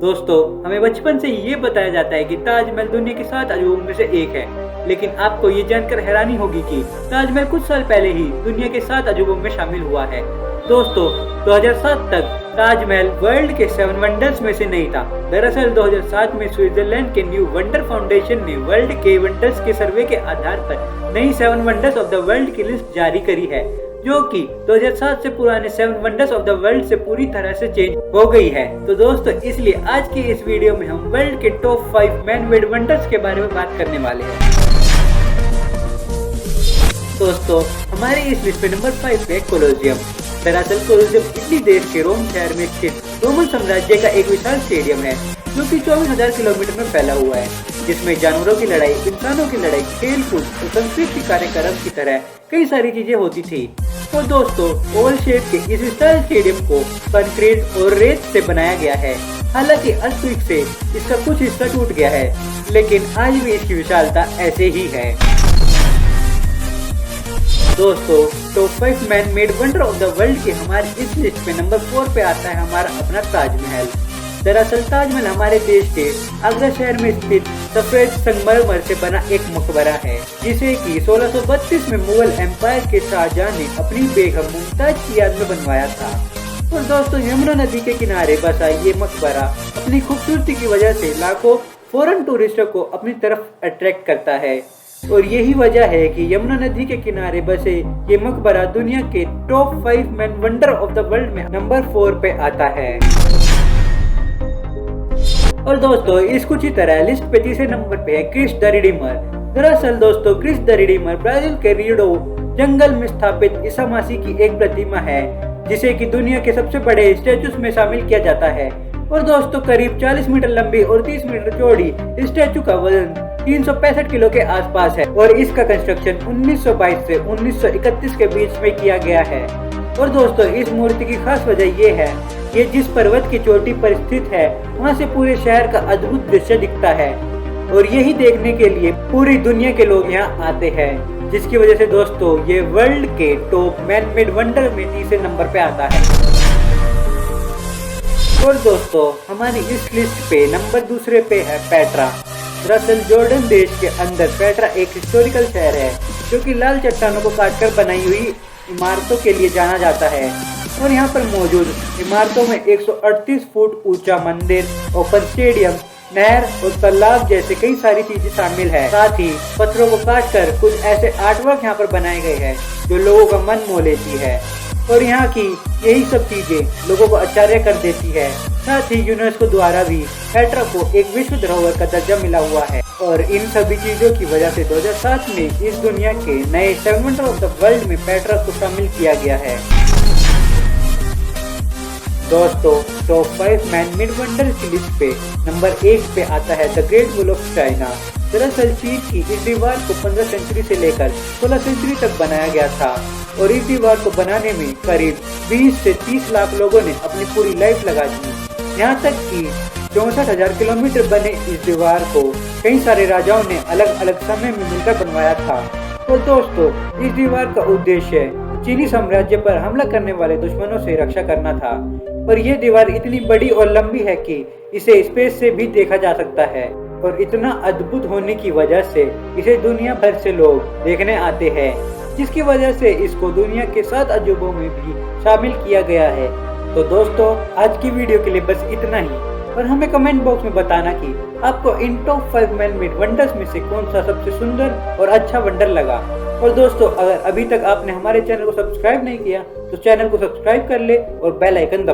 दोस्तों, हमें बचपन से ये बताया जाता है कि ताजमहल दुनिया के 7 अजूबों में से एक है, लेकिन आपको ये जानकर हैरानी होगी कि ताजमहल कुछ साल पहले ही दुनिया के 7 अजूबों में शामिल हुआ है। दोस्तों, 2007 तक ताजमहल वर्ल्ड के 7 वंडर्स में से नहीं था। दरअसल 2007 में स्विट्जरलैंड के न्यू वंडर फाउंडेशन ने वर्ल्ड के वंडर्स के सर्वे के आधार पर नई 7 वंडर्स ऑफ द वर्ल्ड की लिस्ट जारी करी है, जो कि 2007 से पुराने 7 वंडर्स ऑफ द वर्ल्ड से पूरी तरह से चेंज हो गई है। तो दोस्तों, इसलिए आज की इस वीडियो में हम वर्ल्ड के टॉप 5 मैन मेड वंडर्स के बारे में बात करने वाले हैं। दोस्तों, हमारे इस लिस्ट पे नंबर 5 पे कोलोसियम। दरअसल कोलोसियम इटली देश के रोम शहर में स्थित रोमन साम्राज्य का एक विशाल स्टेडियम है, जो कि 24,000 किलोमीटर में फैला हुआ है, जिसमें जानवरों की लड़ाई, इंसानों की लड़ाई, खेल कूद और सांस्कृतिक कार्यक्रम की तरह कई सारी चीजें होती थी। तो दोस्तों, ओवल शेप के इस विशाल स्टेडियम को कंक्रीट और रेत से बनाया गया है। हालांकि अर्थक्वेक से इसका कुछ हिस्सा टूट गया है, लेकिन आज भी इसकी विशालता ऐसे ही है। दोस्तों, top 5 man made wonder of the world के हमारे इस लिस्ट में नंबर 4 पे आता है हमारा अपना ताजमहल। दरअसल ताजमहल हमारे देश के आगरा शहर में स्थित सफेद संगमरमर से बना एक मकबरा है, जिसे कि 1632 में मुगल एम्पायर के शाहजहां ने अपनी बेगम मुमताज की याद में बनवाया था। और दोस्तों, यमुना नदी के किनारे बसा ये मकबरा अपनी खूबसूरती की वजह से लाखों फॉरेन टूरिस्टों को अपनी तरफ अट्रैक्ट करता है, और यही वजह है कि यमुना नदी के किनारे बसे ये मकबरा दुनिया के top 5 man wonder of the world में नंबर 4 पे आता है। और दोस्तों, इस कुछ ही तरह लिस्ट पे तीसरे नंबर पे है क्रिस्ट द रिडीमर। दरअसल दोस्तों, क्रिस्ट द रिडीमर ब्राजील के रियो जंगल में स्थापित ईसा मसीह की एक प्रतिमा है, जिसे कि दुनिया के सबसे बड़े स्टैचूज में शामिल किया जाता है। और दोस्तों, करीब 40 मीटर लंबी और 30 मीटर चौड़ी इस स्टैचू का वजन 365 किलो के आसपास है, और इसका कंस्ट्रक्शन 1922 से 1931 के बीच में किया गया है। और दोस्तों, इस मूर्ति की खास वजह ये है, ये जिस पर्वत की चोटी पर स्थित है, वहाँ से पूरे शहर का अद्भुत दृश्य दिखता है, और यही देखने के लिए पूरी दुनिया के लोग यहाँ आते हैं, जिसकी वजह से दोस्तों ये वर्ल्ड के टॉप मैन मेड वंडर में तीसरे नंबर पे आता है। और दोस्तों, हमारी इस लिस्ट पे नंबर 2 पे है पेट्रा। दरअसल जॉर्डन देश के अंदर पेट्रा एक हिस्टोरिकल शहर है, जो कि लाल चट्टानों को काटकर बनाई हुई इमारतों के लिए जाना जाता है। और यहाँ पर मौजूद इमारतों में 138 फुट ऊंचा मंदिर, ओपन स्टेडियम, नहर और तालाब जैसे कई सारी चीजें शामिल है। साथ ही पत्थरों को काटकर कुछ ऐसे आर्टवर्क यहाँ पर बनाए गए हैं, जो लोगों का मन मोह लेती है। और यहाँ की यही सब चीजें लोगों को आश्चर्य कर देती है। साथ ही यूनेस्को द्वारा भी पेट्रा को एक विश्व धरोहर का दर्जा मिला हुआ है, और इन सभी चीजों की वजह से 2007 में इस दुनिया के नए 7 वंडर ऑफ द वर्ल्ड में पेट्रा को शामिल किया गया है। दोस्तों, टॉप 5 मैन मेड वंडर की लिस्ट पे नंबर 1 पे आता है the great wall of China. दरअसल चीन की इस दीवार को 15 सेंचुरी से लेकर 16 सेंचुरी तक बनाया गया था, और इस दीवार को बनाने में करीब 20 से 30 लाख लोगों ने अपनी पूरी लाइफ लगा दी। यहाँ तक कि 64,000 किलोमीटर बने इस दीवार को कई सारे राजाओं ने अलग अलग समय में मिलकर बनवाया था। तो दोस्तों, इस दीवार का उद्देश्य चीनी साम्राज्य पर हमला करने वाले दुश्मनों से रक्षा करना था, और ये दीवार इतनी बड़ी और लंबी है कि इसे स्पेस से भी देखा जा सकता है, और इतना अद्भुत होने की वजह से इसे दुनिया भर से लोग देखने आते हैं, जिसकी वजह से इसको दुनिया के 7 अजूबों में भी शामिल किया गया है। तो दोस्तों, आज की वीडियो के लिए बस इतना ही, और हमें कमेंट बॉक्स में बताना कि आपको इन टॉप 5 मैन मेड वंडर्स में से कौन सा सबसे सुंदर और अच्छा वंडर लगा। और दोस्तों, अगर अभी तक आपने हमारे चैनल को सब्सक्राइब नहीं किया तो चैनल को सब्सक्राइब कर ले और बेल आइकन दबाएं।